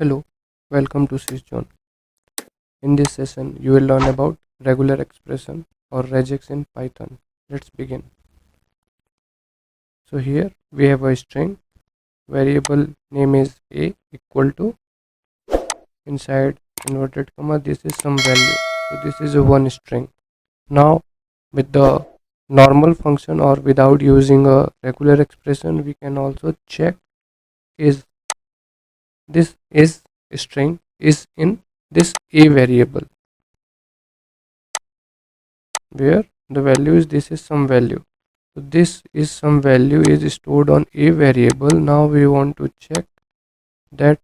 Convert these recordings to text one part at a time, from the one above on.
Hello, welcome to SysJohn. In this session, you will learn about regular expression or regex in Python. Let's begin. So here we have a string, variable name is a equal to, inside inverted comma, this is some value. So this is a one string. Now with the normal function or without using a regular expression, we can also check is this is string is in this a variable, where the value is this is some value. So this is some value is stored on a variable. Now we want to check that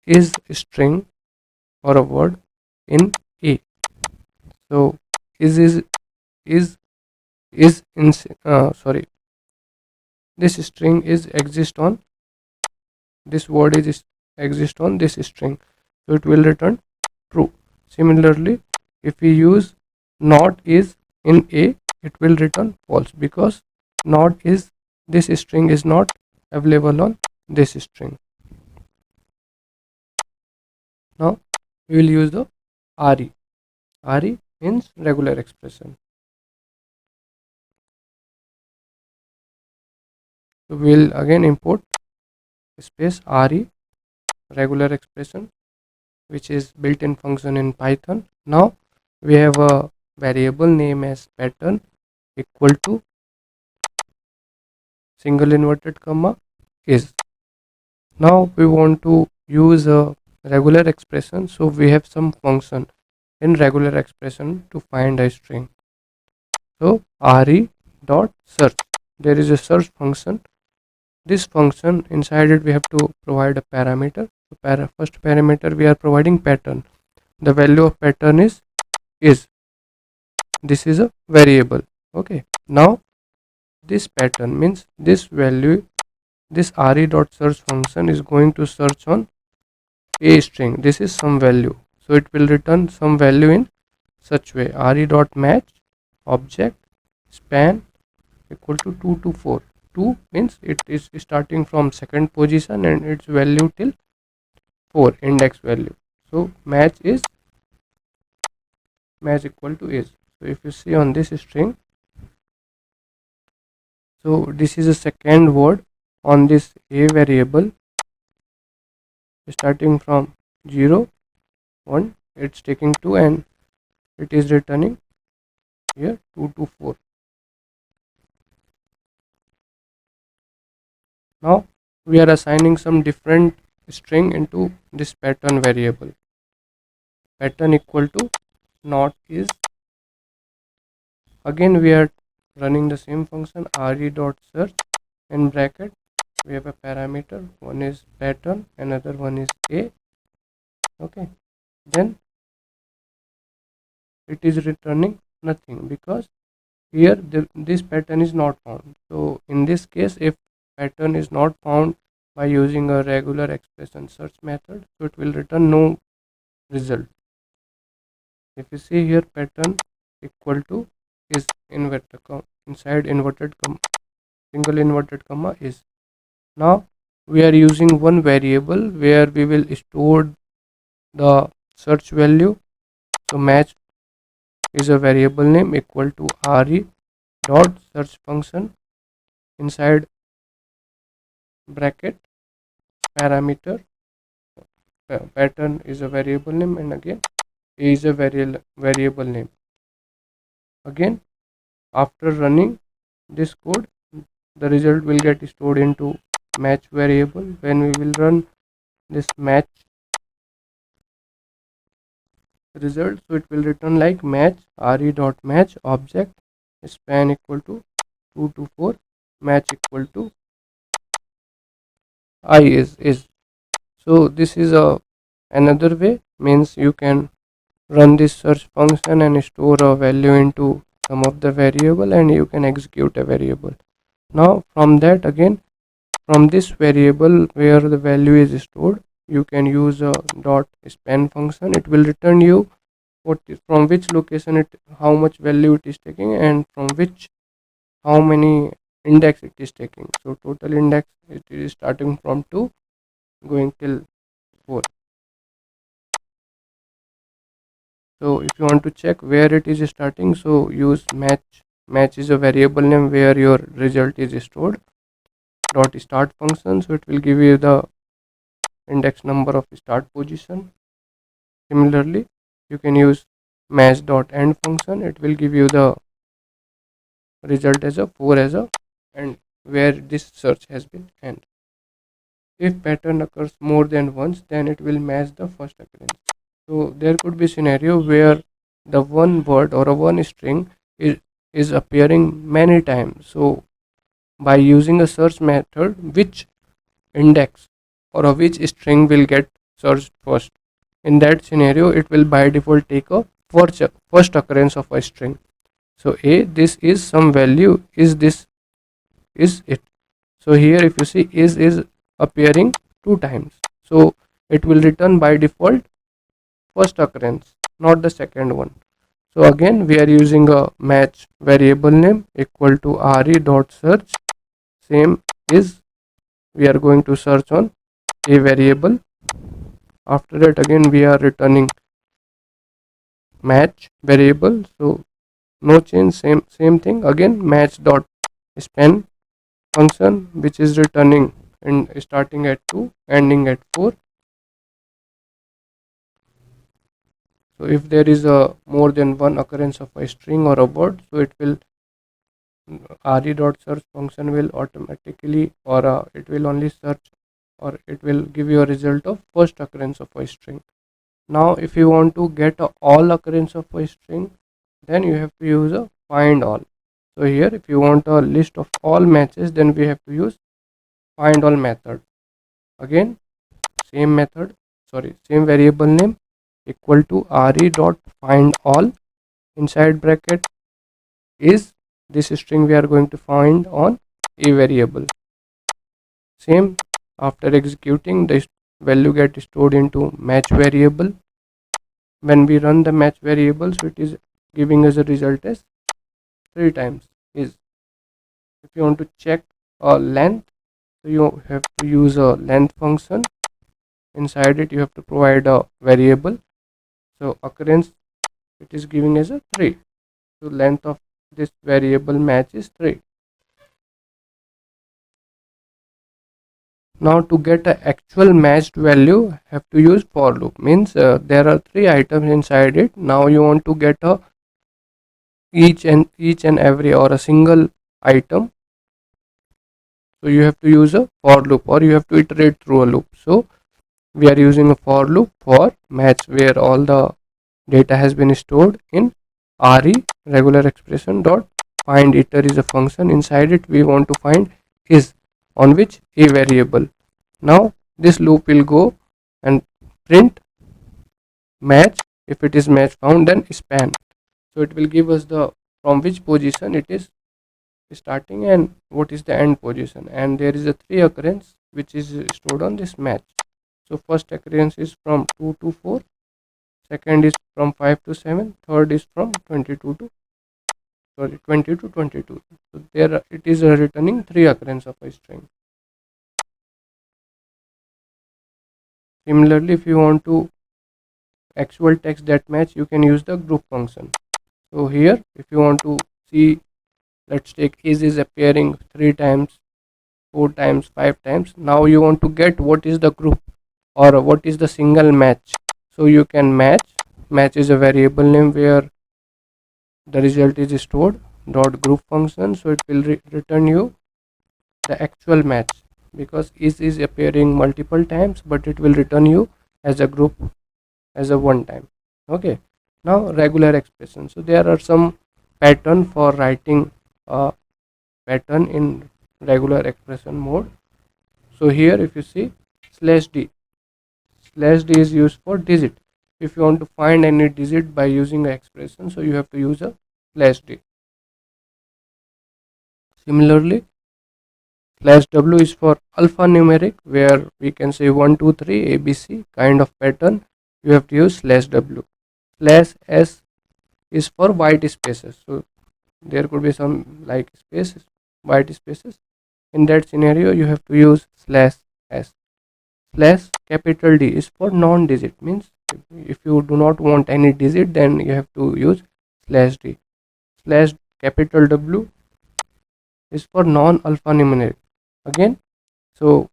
is string or a word in a. So is is in sorry, this string is exist on this word is exist on this string, so it will return true. Similarly, if we use not is in a, it will return false, because not is this string is not available on this string. Now we will use the re. Re means regular expression. So we will again import space re regular expression, which is built-in function in Python. Now we have a variable name as pattern equal to single inverted comma is. Now we want to use a regular expression, so we have some function in regular expression to find a string. So re dot search, there is a search function. This function, inside it we have to provide a parameter. So first parameter we are providing pattern. The value of pattern is this is a variable. Okay, now this pattern means this value, this re dot search function is going to search on a string. This is some value, so it will return some value in such way. Re dot match object span equal to 2 to 4. 2 means it is starting from second position and its value till 4 index value. So match equal to is. So if you see on this string, so this is a second word on this a variable, starting from 0 1, it's taking 2 and it is returning here 2 to 4. Now we are assigning some different string into this pattern variable. Pattern equal to not is. Again we are running the same function re dot search. In bracket we have a parameter, one is pattern, another one is a. Okay, then it is returning nothing, because here this pattern is not found. So in this case, if pattern is not found by using a regular expression search method, so it will return no result. If you see here, pattern equal to is inverted comma, inside inverted comma, single inverted comma is. Now we are using one variable where we will store the search value. So match is a variable name equal to re dot search function, inside bracket parameter, pattern is a variable name, and again a is a variable name. Again, after running this code, the result will get stored into match variable. When we will run this match result, so it will return like match re dot match object span equal to 2 to 4, match equal to I is. So this is a another way, means you can run this search function and store a value into some of the variable, and you can execute a variable. Now from that, again from this variable where the value is stored, you can use a dot span function. It will return you what is, from which location it, how much value it is taking, and from which how many index it is taking. So total index, it is starting from 2 going till 4. So if you want to check where it is starting, so use match. Match is a variable name where your result is stored. Dot start function, so it will give you the index number of start position. Similarly, you can use match dot end function. It will give you the result as a 4 as a and where this search has been end. If pattern occurs more than once, then it will match the first occurrence. So there could be scenario where the one word or a one string is appearing many times. So by using a search method, which index or a which string will get searched first? In that scenario, it will by default take a first occurrence of a string. So a, this is some value, is this is it. So here if you see is appearing two times, so it will return by default first occurrence, not the second one. So again we are using a match variable name equal to re dot search. Same is, we are going to search on a variable. After that again we are returning match variable, so no change, same thing again. Match dot span function which is returning and starting at 2 ending at 4. So if there is a more than one occurrence of a string or a word, so it will re dot search function will automatically or it will only search or it will give you a result of first occurrence of a string. Now if you want to get a all occurrence of a string, then you have to use a find all. So here if you want a list of all matches, then we have to use find all method. Again same method, sorry, same variable name equal to re dot find all. Inside bracket is this string we are going to find on a variable. Same, after executing, the value get stored into match variable. When we run the match variable, so it is giving us a result as 3 times is. If you want to check a length, so you have to use a length function. Inside it you have to provide a variable, so occurrence it is giving as a 3, so length of this variable match is 3. Now to get an actual matched value, have to use for loop. Means there are 3 items inside it. Now you want to get a each and every or a single item, so you have to use a for loop or you have to iterate through a loop. So we are using a for loop for match where all the data has been stored in re regular expression dot find iter is a function. Inside it we want to find is on which a variable. Now this loop will go and print match. If it is match found, then span, so it will give us the from which position it is starting and what is the end position, and there is a 3 occurrence which is stored on this match. So first occurrence is from 2 to 4, second is from 5 to 7, third is from 22 to 20 to 22. So there it is returning 3 occurrence of a string. Similarly, if you want to actual text that match, you can use the group function. So here if you want to see, let's take is appearing 3 times, 4 times, 5 times. Now you want to get what is the group or what is the single match, so you can match is a variable name where the result is stored dot group function, so it will return you the actual match, because is appearing multiple times, but it will return you as a group as a one time. Okay, now regular expression. So there are some pattern for writing a pattern in regular expression mode. So here if you see slash d is used for digit. If you want to find any digit by using an expression, so you have to use a slash d. Similarly, slash w is for alphanumeric, where we can say 1 2 3 abc kind of pattern. You have to use slash w. Slash s is for white spaces, so there could be some like spaces, white spaces. In that scenario you have to use slash s. Slash capital D is for non digit, means If you do not want any digit, then you have to use slash d. Slash capital W is for non-alphanumeric. Again, so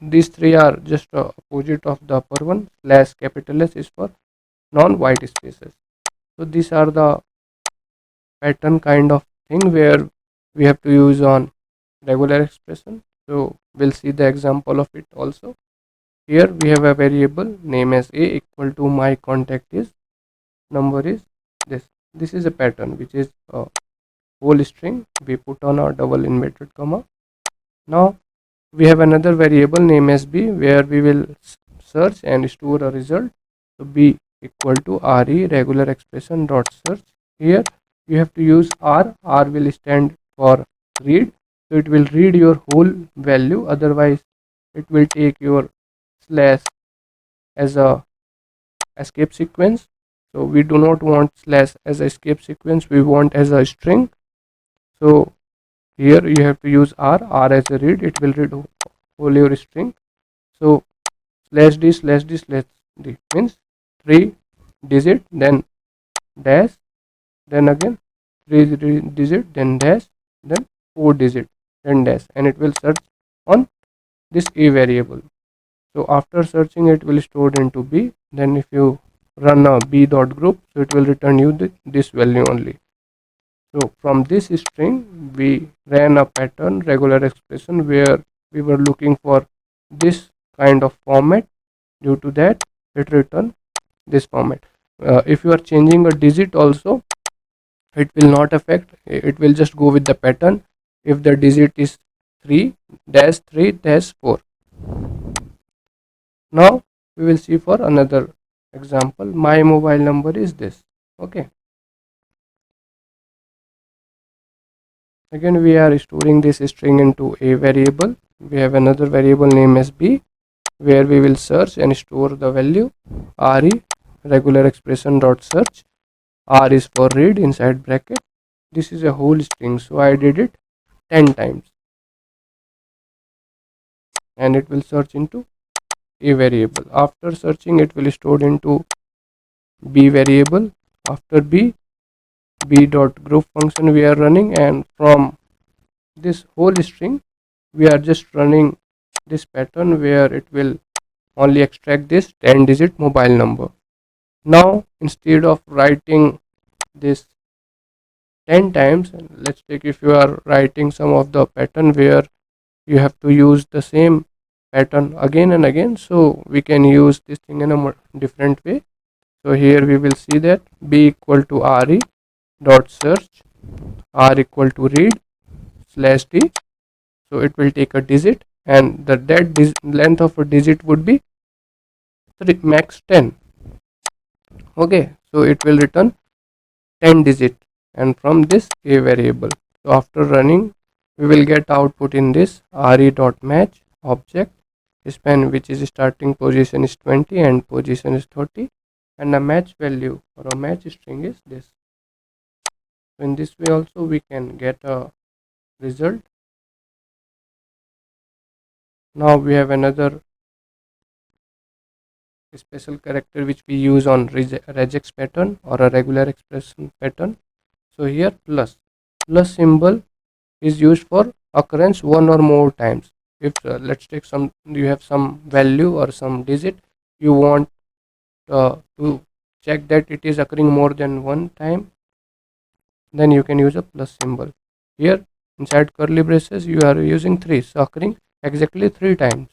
these three are just opposite of the upper one. Slash capital S is for non-white spaces. So these are the pattern kind of thing where we have to use on regular expression. So we'll see the example of it also. Here we have a variable name as a equal to my contact is number is this. This is a pattern which is a whole string. We put on a double inverted comma. Now we have another variable name as b where we will search and store a result. So b equal to re regular expression dot search. Here you have to use r will stand for read, so it will read your whole value, otherwise it will take your slash as a escape sequence. So we do not want slash as a escape sequence, we want as a string. So here you have to use r as a read, it will read whole your string. So slash d slash d slash d means 3 digit, then dash, then again 3 digit, then dash, then 4 digit, then dash, and it will search on this a variable. So after searching it will store into b. Then if you run a b dot group, so it will return you this value only. So from this string we ran a pattern regular expression where we were looking for this kind of format. Due to that it returned this format. If you are changing a digit also, it will not affect, it will just go with the pattern. If the digit is 3 dash 3 dash 4. Now we will see for another example. My mobile number is this. Okay, again we are storing this string into a variable. We have another variable name as b where we will search and store the value re regular expression dot search. R is for read inside bracket. This is a whole string, so I did it 10 times and it will search into a variable. After searching it will store into b variable. After b dot group function we are running, and from this whole string we are just running this pattern where it will only extract this 10 digit mobile number. Now instead of writing this 10 times, let's take if you are writing some of the pattern where you have to use the same pattern again and again, so we can use this thing in a different way. So here we will see that b equal to re dot search r equal to read slash d. So it will take a digit, and the length of a digit would be max 10. Okay, so it will return 10 digit, and from this a variable. So after running we will get output in this re dot match object span, which is starting position is 20 and position is 30, and the match value or a match string is this. So in this way also we can get a result. Now we have another special character which we use on regex pattern or a regular expression pattern. So here plus symbol is used for occurrence one or more times. If let's take some, you have some value or some digit, you want to check that it is occurring more than one time, then you can use a plus symbol. Here inside curly braces you are using 3, so occurring exactly 3 times.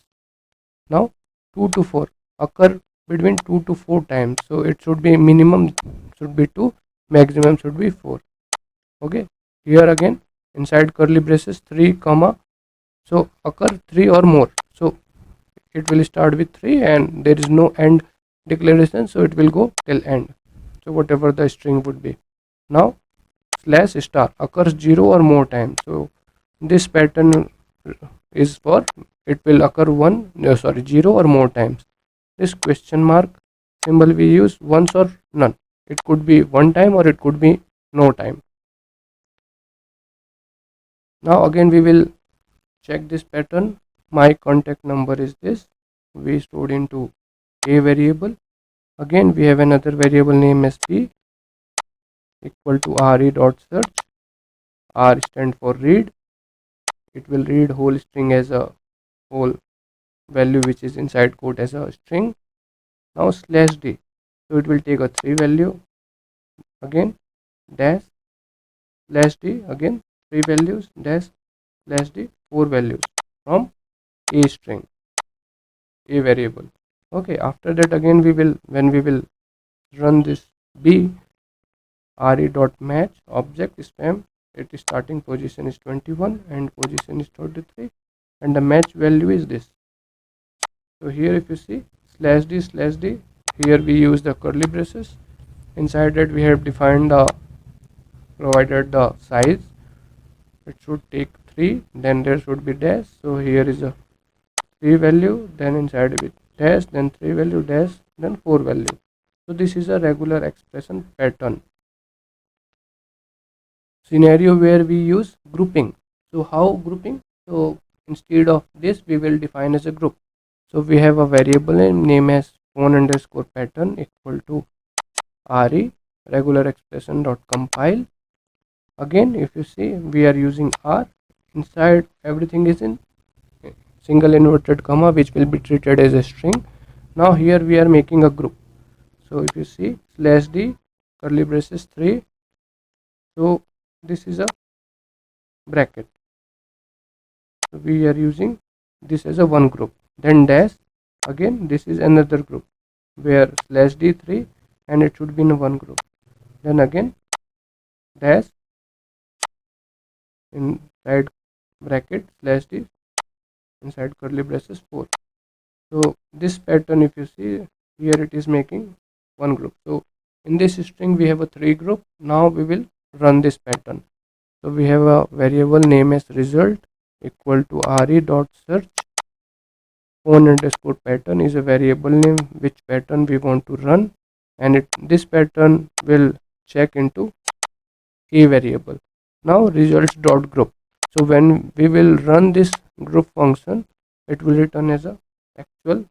Now 2 to 4 occur between 2 to 4 times, so it should be minimum should be 2, maximum should be 4. Okay, here again inside curly braces 3 comma, so occur 3 or more, so it will start with 3 and there is no end declaration, so it will go till end, so whatever the string would be. Now slash star occurs 0 or more times, so this pattern is for it will occur 0 or more times. This question mark symbol we use once or none, it could be one time or it could be no time. Now again we will check this pattern. My contact number is this, we stored into a variable. Again we have another variable name as p equal to re dot search. R stand for read. It will read whole string as a whole value which is inside quote as a string. Now slash d, so it will take a 3 value, again dash slash d, again 3 values, dash slash d 4 values from a string, a variable. Okay, after that again we will, when we will run this b re dot match object spam, its starting position is 21 and position is 33 and the match value is this. So here if you see slash d, here we use the curly braces. Inside that we have defined the, provided the size, it should take 3, then there should be dash, so here is a 3 value, then inside with dash, then 3 value dash, then 4 value. So this is a regular expression pattern scenario where we use grouping. So how grouping? So instead of this we will define as a group. So we have a variable name as phone underscore pattern equal to re regular expression dot compile. Again if you see we are using r, inside everything is in single inverted comma which will be treated as a string. Now here we are making a group. So if you see slash d curly braces 3, so this is a bracket, so we are using this as a one group, then dash, again this is another group where slash d 3 and it should be in one group, then again dash inside bracket slash d inside curly braces 4. So this pattern if you see here it is making one group. So in this string we have a 3 group. Now we will run this pattern. So we have a variable name as result equal to re dot search phone underscore pattern is a variable name which pattern we want to run, and this pattern will check into a variable. Now results dot group. So when we will run this group function, it will return as a actual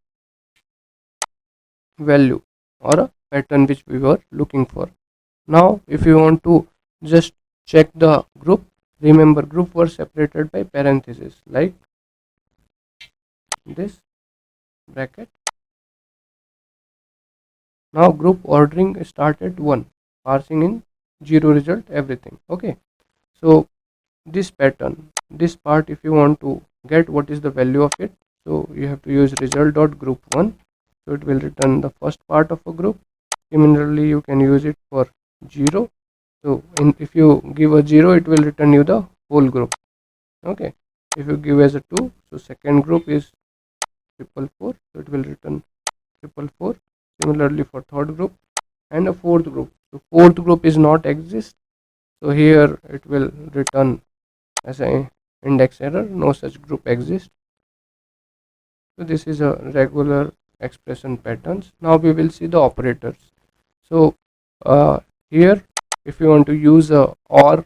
value or a pattern which we were looking for. Now if you want to just check the group, remember group were separated by parentheses like this bracket. Now group ordering start at 1, parsing in 0 result everything. Okay, so this pattern, this part if you want to get what is the value of it, so you have to use result dot group 1, so it will return the first part of a group. Similarly you can use it for 0, so if you give a 0 it will return you the whole group. Okay, if you give as a 2, so second group is 444, so it will return 444. Similarly for third group and a fourth group, so fourth group is not exist, so here it will return as a index error, no such group exists. So this is a regular expression patterns. Now we will see the operators. So here if you want to use a or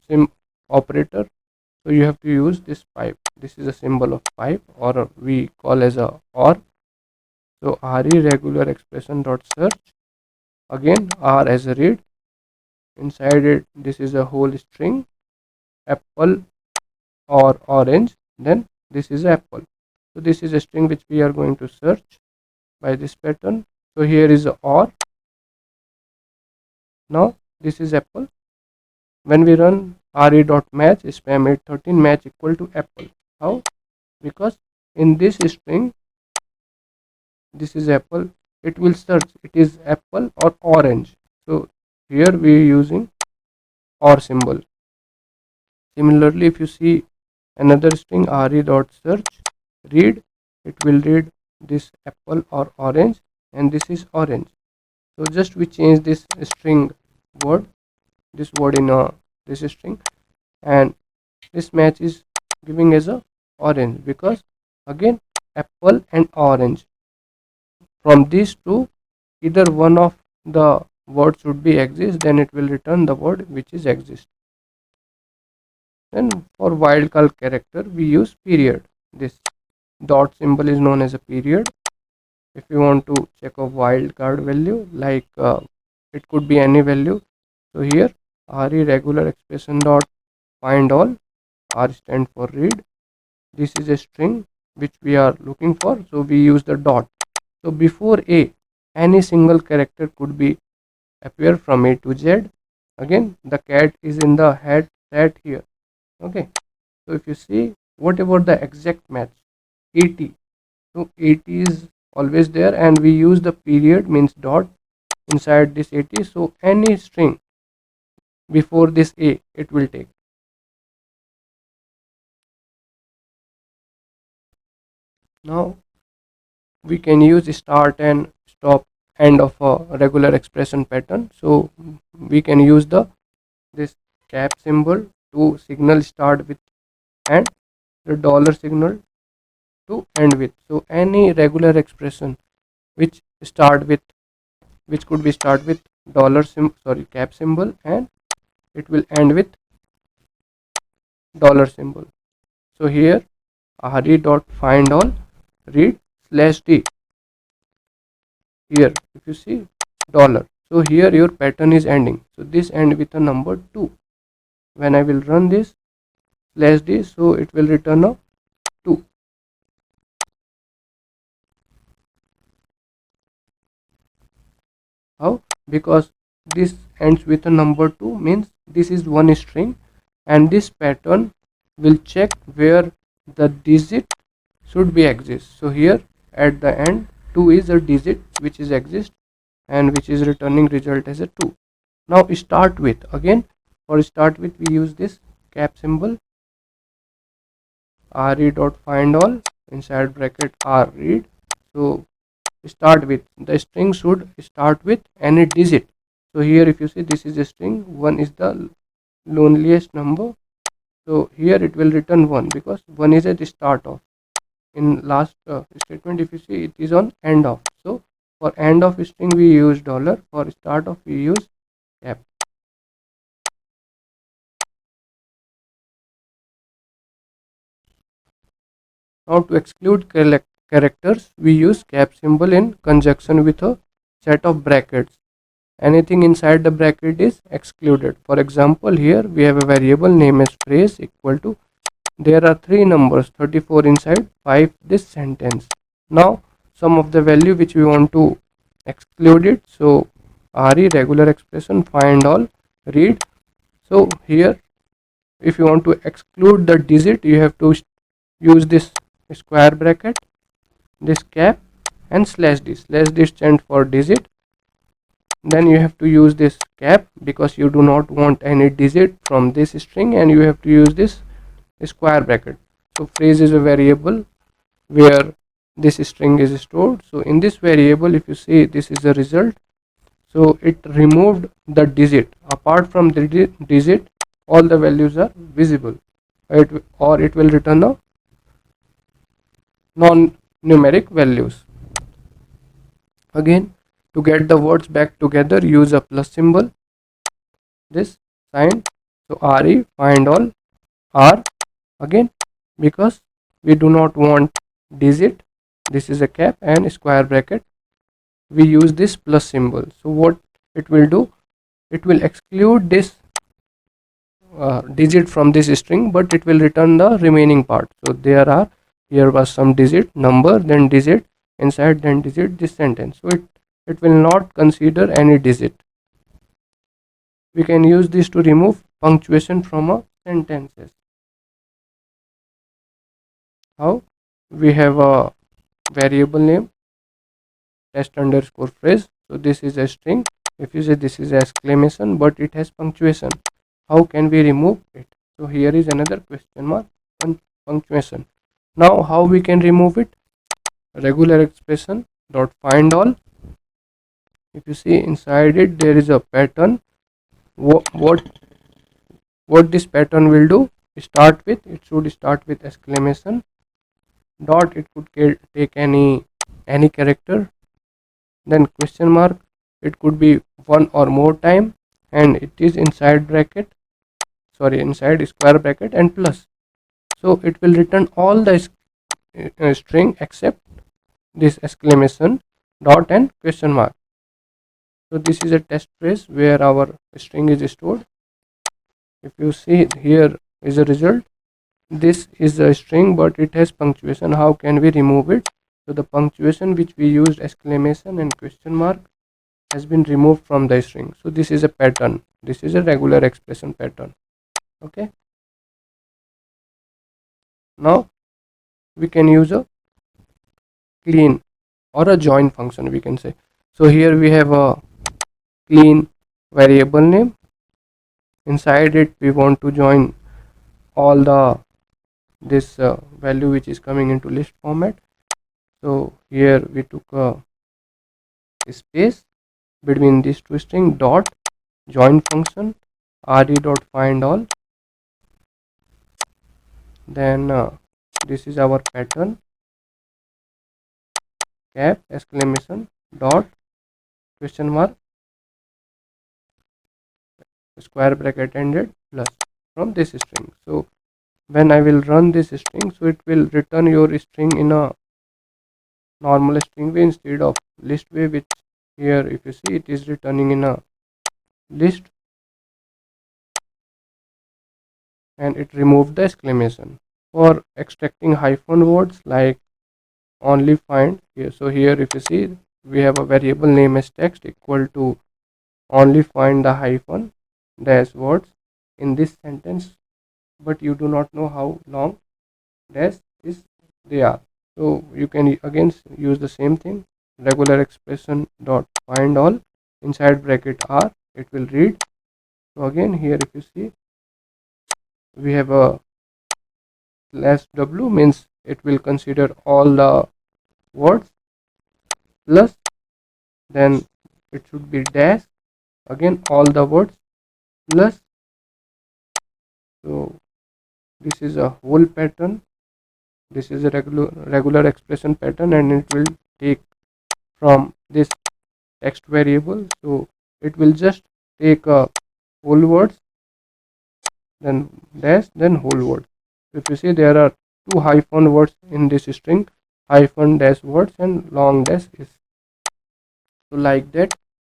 sim operator, so you have to use this pipe. This is a symbol of pipe, or we call as a or. So re regular expression dot search, again r as a read, inside it this is a whole string apple or orange, then this is apple. So this is a string which we are going to search by this pattern. So here is a or, now this is apple. When we run re dot match spam 813 match equal to apple. How? Because in this string this is apple, it will search it is apple or orange, so here we are using or symbol. Similarly if you see another string re dot search read, it will read this apple or orange, and this is orange. So just we change this string word, this word in this string, and this match is giving as a orange because again apple and orange, from these two either one of the word should be exist, then it will return the word which is exist. Then for wildcard character we use period. This dot symbol is known as a period. if you want to check a wildcard value, like it could be any value. So here re regular expression dot find all, r stand for read. This is a string which we are looking for, so we use the dot. So before a, any single character could be appear from a to z. Again, the cat is in the head set here. Okay, so if you see, what about the exact match, 80? So 80 is always there, and we use the period means dot inside this 80. So any string before this a, it will take. Now we can use start and stop end of a regular expression pattern. So we can use this cap symbol to signal start with, and the dollar signal to end with. So any regular expression which start with, which could be start with cap symbol, and it will end with dollar symbol. So here re dot find all read slash d. Here if you see dollar, so here your pattern is ending, so this end with a number 2. When I will run this slash d, so it will return a 2. How? Because this ends with a number 2 means this is one string, and this pattern will check where the digit should be exist. So here at the end 2 is a digit which is exist, and which is returning result as a 2. Now start with, again for start with we use this cap symbol, re dot find all inside bracket r read. So start with, the string should start with any digit. So here if you see, this is a string, 1 is the loneliest number, so here it will return 1 because 1 is at the start of. In last statement if you see, it is on end of. So for end of string we use dollar, for start of we use cap. Now to exclude characters, we use cap symbol in conjunction with a set of brackets. Anything inside the bracket is excluded. For example, here we have a variable name as phrase equal to, there are 3 numbers 34 inside 5 this sentence. Now some of the value which we want to exclude it, so re regular expression find all read. So here if you want to exclude the digit, you have to use this square bracket, this cap, and slash d. Slash d stand for digit. Then you have to use this cap because you do not want any digit from this string, and you have to use this square bracket. So phrase is a variable where this string is stored. So in this variable, if you see, this is the result, so it removed the digit. Apart from the digit, all the values are visible, or it will return a non-numeric values. Again, to get the words back together, use a plus symbol, this sign. So re find all r, again because we do not want digit, this is a cap and square bracket, we use this plus symbol. So what it will do, it will exclude this digit from this string, but it will return the remaining part. So there are, here was some digit number, then digit inside, then digit this sentence. So it will not consider any digit. We can use this to remove punctuation from a sentences. How? We have a variable name test underscore phrase, so this is a string. If you say this is exclamation but it has punctuation, how can we remove it? So here is another question mark, punctuation. Now how we can remove it? Regular expression dot find all. If you see inside it, there is a pattern. What this pattern will do, start with, it should start with exclamation dot, it could take any character, then question mark, it could be one or more time, and it is inside bracket, inside square bracket, and plus. So it will return all the string except this exclamation dot and question mark. So this is a test phrase where our string is stored. If you see, here is a result. This is a string but it has punctuation. How can we remove it? So the punctuation which we used, exclamation and question mark, has been removed from the string. So this is a pattern. This is a regular expression pattern. Okay, now we can use a clean or a join function, we can say. So here we have a clean variable name. Inside it we want to join all the this value which is coming into list format. So here we took a space between these two string, dot join function, re dot find all. Then this is our pattern, cap exclamation dot question mark square bracket ended plus from this string. So when I will run this string, so it will return your string in a normal string way instead of list way, which here if you see it is returning in a list, and it removed the exclamation. For extracting hyphen words like only find here, so here if you see we have a variable name as text equal to only find the hyphen dash words in this sentence, but you do not know how long dash is they are. So you can again use the same thing, regular expression dot find all, inside bracket r it will read. So again here if you see we have a slash w, means it will consider all the words, plus then it should be dash again all the words plus. So this is a whole pattern. This is a regular expression pattern, and it will take from this text variable. So it will just take a whole words, then dash, then whole word. If you see there are two hyphen words in this string, hyphen dash words and long dash is. So like that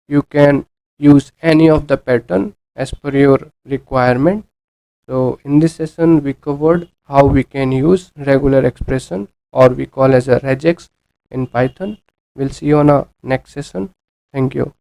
you can use any of the pattern as per your requirement. So in this session we covered how we can use regular expression, or we call as a regex in Python. We'll see you on a next session. Thank you.